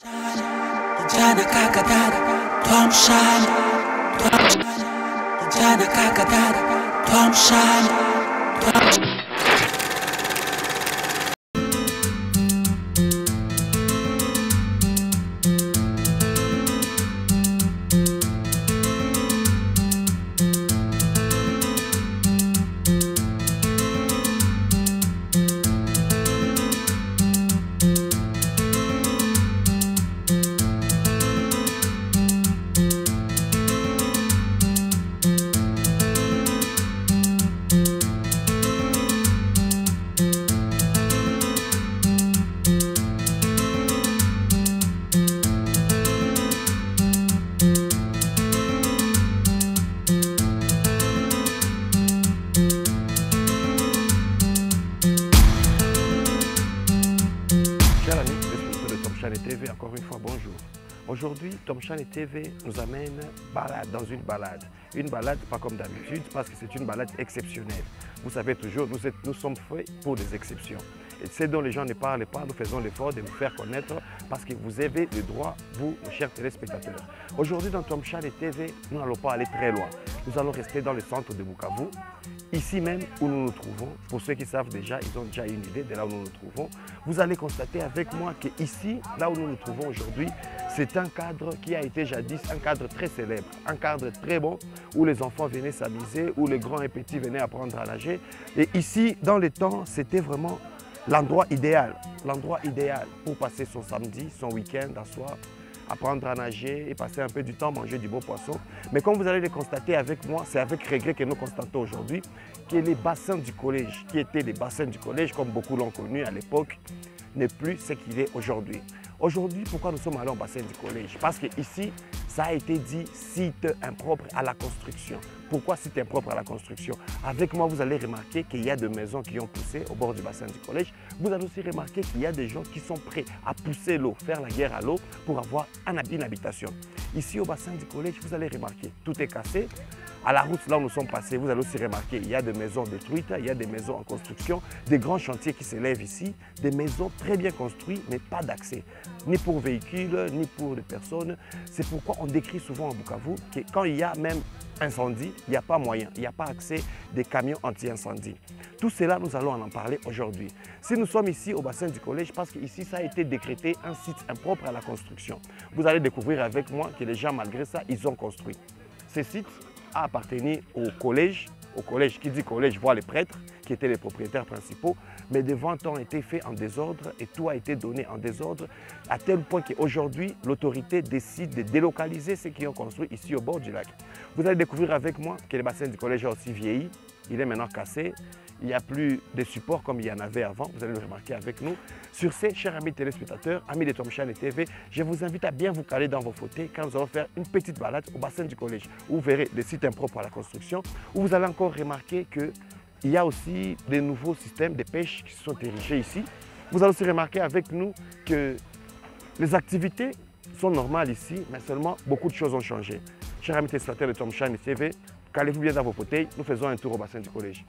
Kijana kaka dada, twamshana. Kijana kaka dada, twamshana. Chers amis, de Tomshane TV, encore une fois, bonjour. Aujourd'hui, Tomshane TV nous amène dans une balade. Une balade pas comme d'habitude, parce que c'est une balade exceptionnelle. Vous savez toujours, nous sommes faits pour des exceptions. Et ce dont les gens ne parlent pas, nous faisons l'effort de nous faire connaître parce que vous avez le droit, vous, nos chers téléspectateurs. Aujourd'hui, dans Tomshane TV, nous n'allons pas aller très loin. Nous allons rester dans le centre de Bukavu, ici même où nous nous trouvons. Pour ceux qui savent déjà, ils ont déjà une idée de là où nous nous trouvons. Vous allez constater avec moi qu'ici, là où nous nous trouvons aujourd'hui, c'est un cadre qui a été jadis un cadre très célèbre, un cadre très bon où les enfants venaient s'amuser, où les grands et petits venaient apprendre à nager. Et ici, dans les temps, c'était vraiment l'endroit idéal pour passer son samedi, son week-end, asseoir, apprendre à nager et passer un peu du temps, manger du beau poisson. Mais comme vous allez le constater avec moi, c'est avec regret que nous constatons aujourd'hui que les bassins du collège, qui étaient les bassins du collège, comme beaucoup l'ont connu à l'époque, n'est plus ce qu'il est aujourd'hui. Aujourd'hui, pourquoi nous sommes allés au bassin du collège? Parce qu'ici, ça a été dit site impropre à la construction. Pourquoi site impropre à la construction? Avec moi, vous allez remarquer qu'il y a des maisons qui ont poussé au bord du bassin du collège. Vous allez aussi remarquer qu'il y a des gens qui sont prêts à pousser l'eau, faire la guerre à l'eau pour avoir une habitation. Ici, au bassin du collège, vous allez remarquer, tout est cassé. À la route, là où nous sommes passés, vous allez aussi remarquer qu'il y a des maisons détruites, il y a des maisons en construction, des grands chantiers qui s'élèvent ici, des maisons très bien construites, mais pas d'accès, ni pour véhicules, ni pour des personnes. C'est pourquoi on décrit souvent à Bukavu que quand il y a même incendie, il n'y a pas moyen, il n'y a pas accès des camions anti-incendie. Tout cela, nous allons en parler aujourd'hui. Si nous sommes ici au bassin du collège, parce qu'ici, ça a été décrété un site impropre à la construction. Vous allez découvrir avec moi que les gens, malgré ça, ils ont construit. Ces sites a appartenu au collège. Au collège, qui dit collège, voit les prêtres qui étaient les propriétaires principaux, mais des ventes ont été faites en désordre et tout a été donné en désordre, à tel point qu'aujourd'hui, l'autorité décide de délocaliser ceux qui ont construit ici au bord du lac. Vous allez découvrir avec moi que le bassin du collège a aussi vieilli, il est maintenant cassé, il n'y a plus de supports comme il y en avait avant, vous allez le remarquer avec nous. Sur ces, chers amis téléspectateurs, amis de Tomshane TV, je vous invite à bien vous caler dans vos fauteuils quand nous allons faire une petite balade au bassin du collège, où vous verrez des sites impropres à la construction, où vous allez encore remarquer qu'il y a aussi des nouveaux systèmes de pêche qui se sont érigés ici. Vous allez aussi remarquer avec nous que les activités sont normales ici, mais seulement beaucoup de choses ont changé. Chers amis téléspectateurs de Tomshane TV, calez-vous bien dans vos fauteuils, nous faisons un tour au bassin du collège.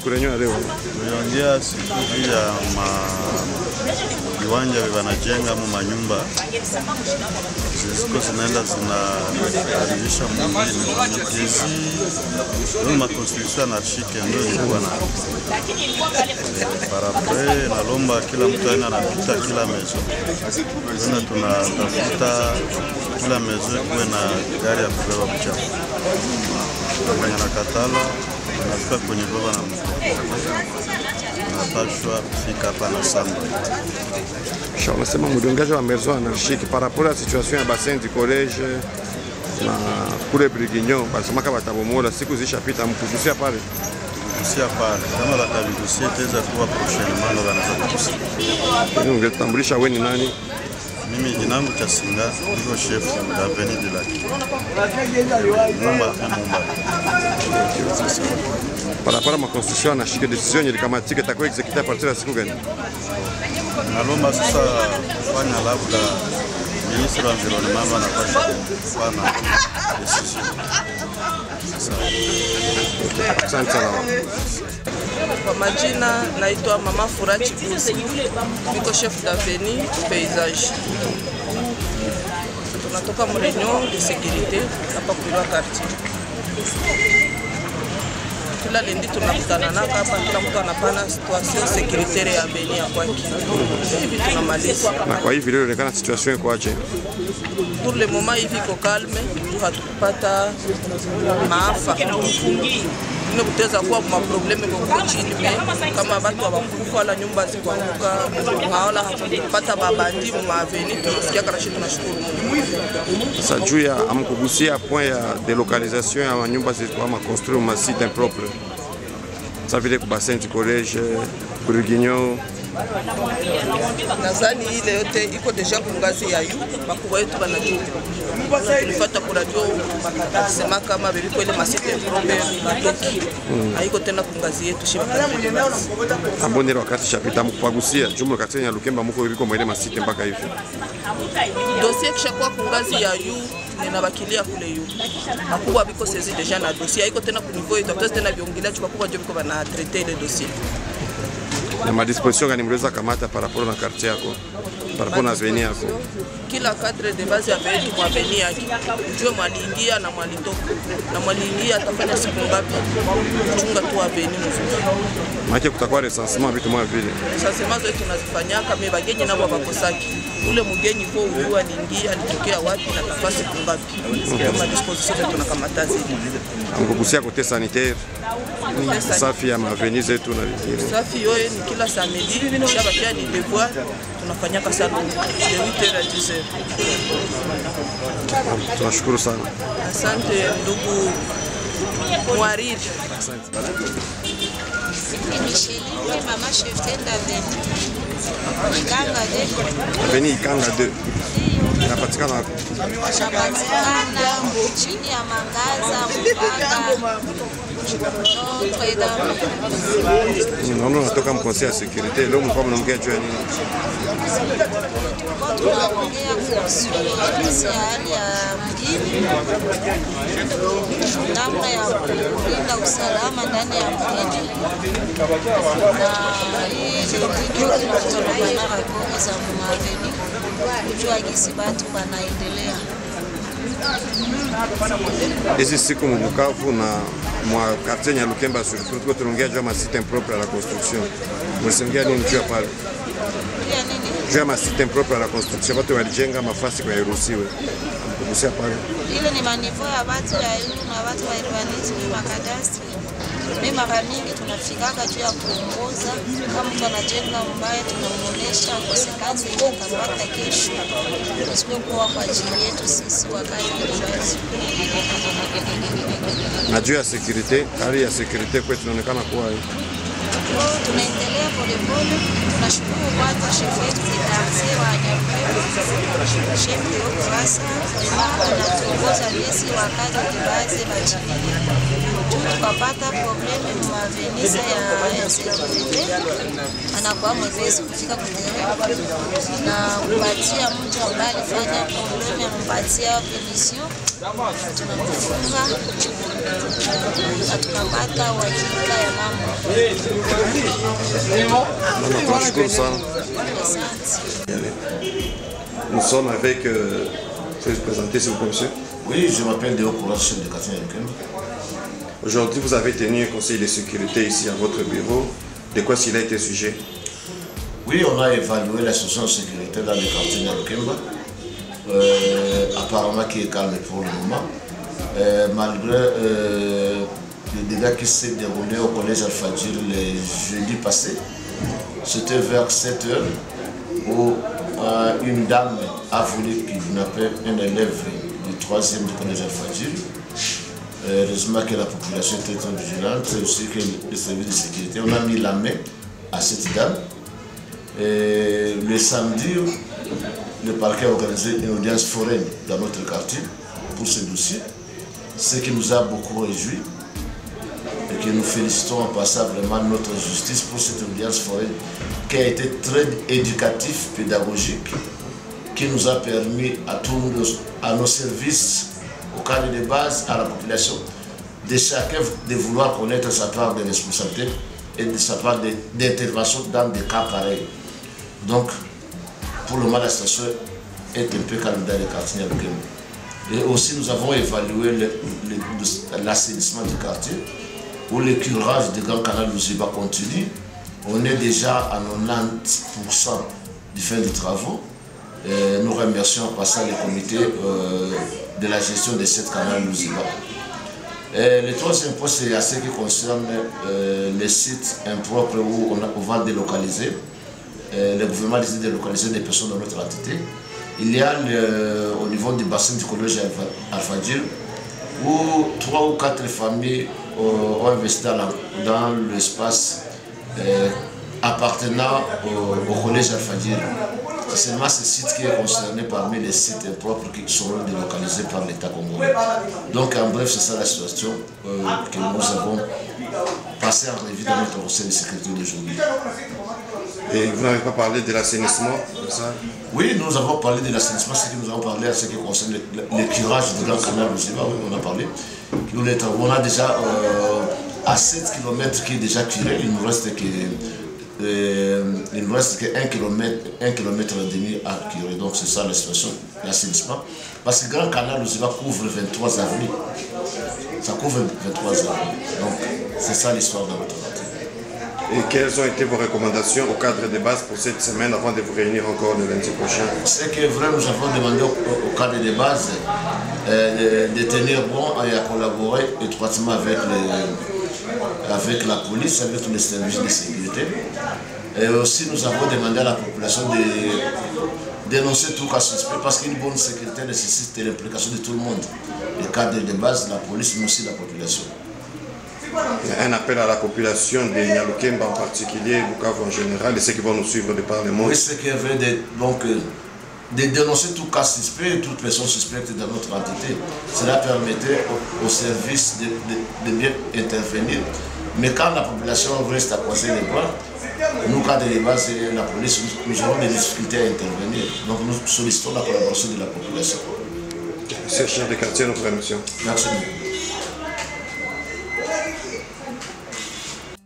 kurenywa leo? Tuliongea siku ya viwanja wanajenga mu manyumba ziko zinaenda zinakaribisha mwingine hizi ndio makonstruction anarchike ndio ilikuwa na parapre na lomba kila mtu anapita kila mezo na tunatafuta kila mezo kuwe na gari ya kubeba mchafu kwenye nakatala nafika kwenye baba na napashwa fika hapa na samba. Unasema mudongezo wa maison anarchique par rapport à la situation ya bassin du collège na kule Brigignon basema kama batabomola siku zishapita mkugusia pale. Kugusia pale kama batabigusia teza kuwa prochainement ndo banaanza kugusia. Ndio ungetambulisha wewe ni nani? Mimi jina langu Chasinga, ndio chef de l'avenue de Lac. Mumba. Par rapport à ma construction anarchique décision ilikamatike itakuwa exécutée à partir ya siku gani? Nalomba sasa kufanya labda ministre wa environnement anapaswa kufanya decision. Asante sana. Kwa majina naitwa Mama Furachi Busi. Niko chef d'avenue paysage. Tunatoka mu réunion de sécurité hapa kwa quartier. Kila lendi tunakutana naka hapa, kila mtu anapana situation sécuritaire ya Beni ya kwake. Hivi tunamaliza. Na kwa hivi leo inaonekana situation iko aje? Pour le moment hivi iko calme, hatukupata maafa. Ndio kuteza kuwa kwa probleme kwa chini kama watu wakufa la nyumba zikuanguka, haola hakupata babandi mu aveni, tunasikia karashi tunashukuru Mungu. Sasa juu ya amkugusia point ya délocalisation ya nyumba zilikuwa construire ma site impropre. Ça veut dire que bassin du collège Brigignon nadhani ile yote iko deja kungazi ya yu makubwa yetu banajua. Tulifuata kwa radio bakasema kama bebiko ile masite impropre batoki. Haiko tena kungazi yetu shibaka. Ambonero wakati chapita mkupagusia jumla katika ya Lukemba mko bebiko mwele masite mpaka hivi. Dossier kishakuwa kungazi ya yu ninabakilia kule yu. Makubwa biko sezi deja na dossier haiko tena kunivoi tutaweza tena viongelea chupa kubwa ndio biko bana traiter le dossier. Na madisposition gani mliweza kamata par rapport na quartier yako? Par rapport na avenue yako? Kila cadre de base ya vetu kwa avenue yake. Ujue mwaliingia na mwalitoka. Na mwaliingia atafanya siku ngapi? Kuchunga tu avenue mzuri. Maana kutakuwa recensement vitu mwa vile. Recensement zote tunazifanyia kama bagenyi nabo bakosaki. Ule mgenyi kwa ujua aliingia alitokea wapi na nafasi kungapi. Kama disposition tunakamata zile. Amkugusia kote sanitaire. Safi ya avenue zetu na vile. Safi yoye ni kila samedi, shaba pia ni devoir tunafanya kwa salon de 8h à 10h. Tunashukuru sana. Asante ndugu Mwariri. Micheline, Mama chef d'avenue. Ikanga 2. Avenue Ikanga 2. Inapatikana chini ya Mangaza Mpanga. Naona natoka mkonsi ya sécurité leo mko mnaongea juu ya nini? Tunaongea kuhusu hali ya mjini, namna ya kulinda usalama ndani ya mjini, na hii ndio tunataka na raporo za maveni kujua jinsi watu wanaendelea. Hizi siku Bukavu na mwa quartier ya Lukemba surtout tuko tunaongea juu ya masite impropre à la construction. Msengea nini juu pale? Juu ya masite impropre à la construction, watu walijenga mafasi kwa yaruhusiwe. Kugusia pale. Ile ni manivo ya watu ya yu na watu wa urbanism na kadastri. Mimi mara mingi tunafikaka juu ya kuongoza, kama mtu anajenga mbaya tunamuonesha konsekansi itakapata kesho. Isipokuwa kwa ajili yetu sisi wakati tunazo. Na juu ya sécurité, hali ya sécurité kwetu inaonekana kuwa tunaendelea polepole. Tunashukuru kwanza chef wetu wa quartier wa Nyampepe, chef de Okrasa, anatuongoza bisi wakati tubaze bachini. Tukapata probleme mwavenisa ya sécurité, anakuwa mwepesi kufika kutereka na kupatia mtu ambaye alifanya probleme, ampatia permission tunakufunga na tunapata uhakika ya mambo. Tunashukuru sana. Nous sommes avec... Vous vous présenter s'il vous plaît, monsieur? Oui, je m'appelle Léo Courage, chef de quartier Nyalukemba. Aujourd'hui, vous avez tenu un conseil de sécurité ici à votre bureau. De quoi s'il a été sujet? Oui, on a évalué la situation de sécurité dans le quartier Nyalukemba. Apparemment qui est calme pour le moment. Malgré les dégâts qui s'est déroulé au collège Al-Fadjir le jeudi passé, c'était vers 7 h où une dame a voulu kidnapper un élève du 3e du collège Al-Fadjir. Heureusement que la population était très vigilante, et aussi que les services de sécurité, on a mis la main à cette dame. Et le samedi, le parquet a organisé une audience foraine dans notre quartier pour ce dossier, ce qui nous a beaucoup réjouis et que nous félicitons en passant vraiment notre justice pour cette audience foraine qui a été très éducatif, pédagogique, qui nous a permis à nos services, au cadre de base, à la population, de chacun de vouloir connaître sa part de responsabilité et de sa part d'intervention dans des cas pareils. Donc, pour le moment, la situation est un peu calme dans le quartier Nyalukemba. Et aussi, nous avons évalué l'assainissement du quartier, où le curage du Grand Canal Luziba continue. On est déjà à 90% du fin des travaux. Et nous remercions en passant le comité de la gestion de cette canal Luziba. Le troisième point, c'est à ce qui concerne les sites impropres où on va délocaliser. Le gouvernement décide de délocaliser des personnes dans notre entité. Il y a au niveau du bassin du collège Al-Fadjir où 3 ou 4 familles ont investi dans l'espace appartenant au collège Al-Fadjir. C'est seulement ce site qui est concerné parmi les sites impropres qui seront délocalisés par l'État congolais. Donc en bref, c'est ça la situation que nous avons passée en revue dans notre conseil de sécurité d'aujourd'hui. Et vous n'avez pas parlé de l'assainissement, ça? Oui, nous avons parlé de l'assainissement, c'est que nous avons parlé à ce qui concerne le curage du Grand Canal Luziba, oui, on a parlé. On a déjà à 7 km qui est déjà curé, il nous reste qu'un kilomètre et demi à curer. Donc c'est ça la situation, l'assainissement. Parce que le Grand Canal Luziba couvre 23 avenues. Ça couvre 23 avenues. Donc c'est ça l'histoire de notre quartier. Et quelles ont été vos recommandations au cadre de base pour cette semaine avant de vous réunir encore le lundi prochain? C'est que vraiment nous avons demandé au cadre de base de tenir bon et à collaborer étroitement avec la police, avec tous les services de sécurité. Et aussi nous avons demandé à la population de dénoncer tout cas suspect parce qu'une bonne sécurité nécessite l'implication de tout le monde. Le cadre de base, la police, mais aussi la population. Un appel à la population de Nyalukemba en particulier, Bukavu en général, et ceux qui vont nous suivre de par le monde. Oui, c'est qu'il y avait de dénoncer tout cas suspect et toute personne suspecte dans notre entité. Cela permettait aux services de bien intervenir. Mais quand la population reste à croiser les bras, nous, cadres de base et la police, nous aurons des difficultés à intervenir. Donc nous sollicitons la collaboration de la population. Monsieur le chef de quartier, notre émission. Merci.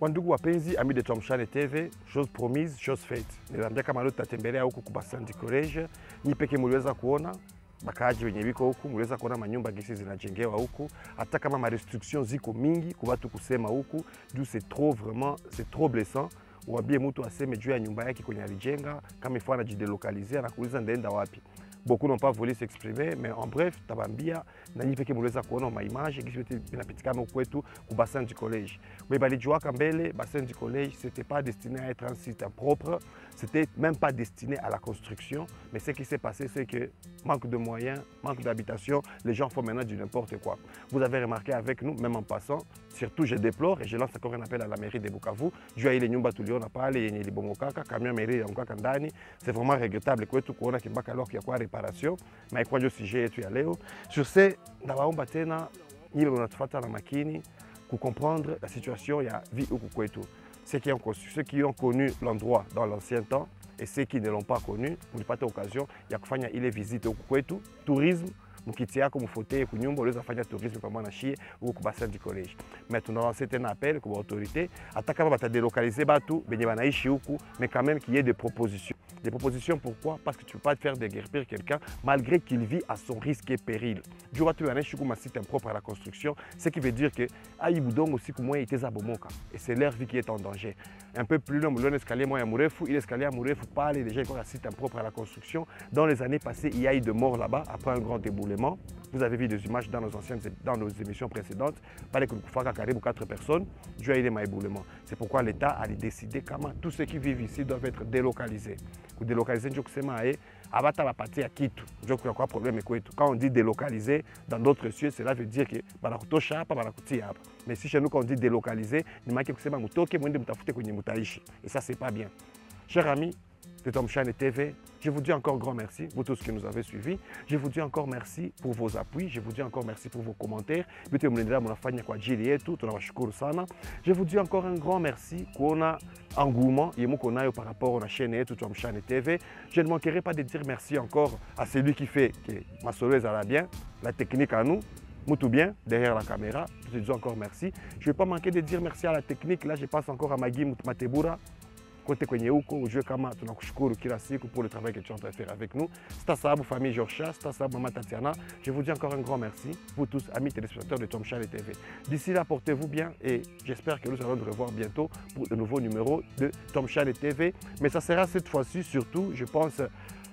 Wandugu wapenzi, amis de Tomshane TV, chose promise, chose faite. Niliambia kama leo tutatembelea huku kubasandi college, nyi peke muliweza kuona bakaaji wenye biko huku, muliweza kuona manyumba gisi zinajengewa huku, hata kama ma restrictions ziko mingi kwa watu kusema huku, juu c'est trop vraiment, c'est trop blessant. Uambie mtu aseme juu ya nyumba yake kwenye alijenga, kama ifo anajidélocaliser, anakuuliza ndaenda wapi. Beaucoup n'ont pas voulu s'exprimer, mais en bref, tabambia, nani peke muliweza kuona ma image gisi binapitikana kwetu ku bassin du collège. Mais balijua kambele, bassin du collège, c'était pas destiné à être un site propre, c'était même pas destiné à la construction, mais ce qui s'est passé, c'est que manque de moyens, manque d'habitation, les gens font maintenant du n'importe quoi. Vous avez remarqué avec nous, même en passant, surtout je déplore et je lance encore un appel à la mairie de Bukavu, juu ya ile nyumba tuliona pale yenye libomokaka, camion mairie ya mkaka ndani, c'est vraiment regrettable kwetu kuona kimbaka alors qu'il y a quoi réparation, mais kwa ndio sujet yetu ya leo. Sur ce, nawaomba tena nyinyi mnatufuata na makini pour comprendre la situation ya vie huku kwetu. Ceux qui ont connu l'endroit dans l'ancien temps et ceux qui ne l'ont pas connu, vous n'avez pas l'occasion, il y a kufanya ile visite huku kwetu, tourisme mukiti yako mufoteye kunyumba uliweza fanya tourisme pamoja na shie huko ku bassin du collège. Mais tunalancé un appel kwa autorité hata kama batadélocaliser batu benye banaishi huku, mais quand même qu'il y ait des propositions. Des propositions pourquoi? Parce que tu ne peux pas te faire déguerpir quelqu'un malgré qu'il vit à son risque et péril. Du coup, tu as un site impropre à la construction, ce qui veut dire que Aïboudong aussi que moi il était à Bomoka et c'est leur vie qui est en danger. Un peu plus loin, l'escalier moi à Mourefu, l'escalier à Mourefu parle déjà encore un site impropre à la construction. Dans les années passées, il y a eu de morts là-bas après un grand déboulement. Vous avez vu des images dans nos émissions précédentes. Parlez que nous avons 4 personnes, Dieu a eu des éboulements. C'est pourquoi l'État a décidé comment tous ceux qui vivent ici doivent être délocalisés. Pour délocaliser, quand on dit délocaliser dans d'autres cieux, cela veut dire que mais si chez nous, quand on dit délocaliser, et ça, c'est pas bien. Chers amis de Tomshane TV, je vous dis encore grand merci, vous tous qui nous avez suivis. Je vous dis encore merci pour vos appuis. Je vous dis encore merci pour vos commentaires. Je vous dis encore un grand merci qu'on a engouement par rapport à la chaîne Tomshane TV. Je ne manquerai pas de dire merci encore à celui qui fait que ma soleuse a bien, la technique à nous. Tout bien derrière la caméra. Je dis encore merci. Je ne vais pas manquer de dire merci à la technique. Là, je passe encore à Magui Matebura. Côté kwenye huko ujue kama tunakushukuru kila siku pour le travail que tu es en train de faire avec nous. C'est à ça, famille Georgia, c'est à ça, maman Tatiana. Je vous dis encore un grand merci, vous tous, amis téléspectateurs de Tomshane TV. D'ici là, portez-vous bien et j'espère que nous allons nous revoir bientôt pour de nouveaux numéros de Tomshane TV. Mais ça sera cette fois-ci surtout, je pense,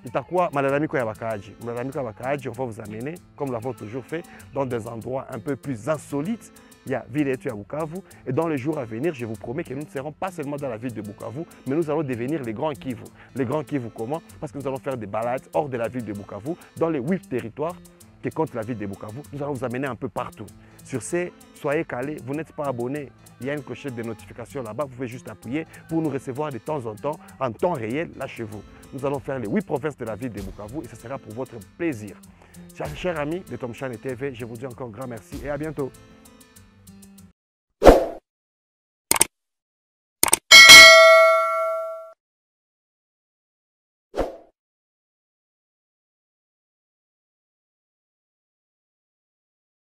itakuwa malalamiko ya wakaaji. Malalamiko ya wakaaji, on va vous amener, comme nous l'avons toujours fait, dans des endroits un peu plus insolites. Il y a ville et Bukavu. Et dans les jours à venir, je vous promets que nous ne serons pas seulement dans la ville de Bukavu, mais nous allons devenir les grands Kivu. Les grands Kivu comment? Parce que nous allons faire des balades hors de la ville de Bukavu, dans les 8 territoires qui comptent la ville de Bukavu. Nous allons vous amener un peu partout. Sur ces, soyez calés, vous n'êtes pas abonnés. Il y a une clochette de notification là-bas, vous pouvez juste appuyer pour nous recevoir de temps en temps réel, là chez vous. Nous allons faire les 8 provinces de la ville de Bukavu et ce sera pour votre plaisir. Chers amis de Tomshane TV, je vous dis encore grand merci et à bientôt.